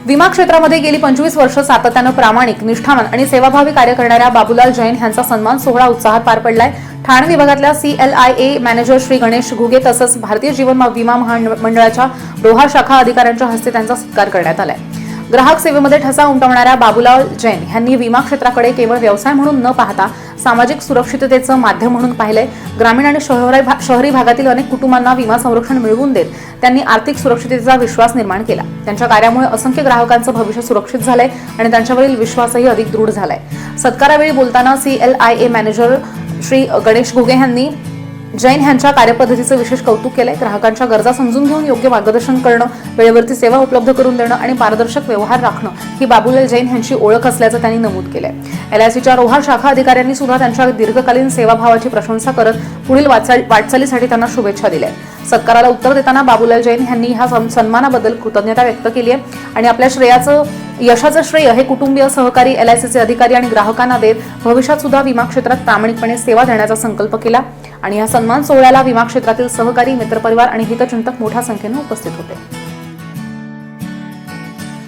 विमा क्षेत्रामध्ये गेली 25 वर्ष सातत्यानं प्रामाणिक, निष्ठावान आणि सेवाभावी कार्य करणाऱ्या बाबूलाल जैन यांचा सन्मान सोहळा उत्साहात पार पडलाय। ठाणे विभागातल्या CLIA मॅनेजर श्री गणेश घुगे तसंच भारतीय जीवन विमा महामंडळाच्या रोहा शाखा अधिकाऱ्यांच्या हस्ते त्यांचा सत्कार करण्यात आलाय। ग्राहक सेवेमध्ये ठसा उमटवणाऱ्या बाबूलाल जैन यांनी विमा क्षेत्राकडे केवळ व्यवसाय म्हणून न पाहता सामाजिक सुरक्षिततेचं माध्यम म्हणून पाहिले। ग्रामीण आणि शहरी भागातील अनेक कुटुंबांना विमा संरक्षण मिळवून देत त्यांनी आर्थिक सुरक्षिततेचा विश्वास निर्माण केला। त्यांच्या कार्यामुळे असंख्य ग्राहकांचं भविष्य सुरक्षित झालंय आणि त्यांच्यावरील विश्वासही अधिक दृढ झालाय। सत्कारावेळी बोलताना CLIA मॅनेजर श्री गणेश घुगे यांनी जैन यांच्या कार्यपद्धतीचं विशेष कौतुक केलंय। ग्राहकांच्या गरजा समजून घेऊन योग्य मार्गदर्शन करणं, वेळेवरती सेवा उपलब्ध करून देणं आणि पारदर्शक व्यवहार राखणं ही बाबूलाल जैन यांची ओळख असल्याचं त्यांनी नमूद केलंय। LICच्या रोहा शाखा अधिकाऱ्यांनी सुद्धा त्यांच्या दीर्घकालीन सेवाभावाची प्रशंसा करत पुढील वाटचालीसाठी त्यांना शुभेच्छा दिल्या। सत्काराला उत्तर देताना बाबूलाल जैन यांनी ह्या सन्मानाबद्दल कृतज्ञता व्यक्त केली आहे आणि आपल्या यशाचं श्रेय हे कुटुंबीय, सहकारी, LICचे अधिकारी आणि ग्राहकांना देत भविष्यात सुद्धा विमा क्षेत्रात प्रामाणिकपणे सेवा देण्याचा संकल्प केला आणि या सन्मान सोहळ्याला विमा क्षेत्रातील सहकारी, मित्रपरिवार आणि हितचिंतक मोठ्या संख्येने उपस्थित होते।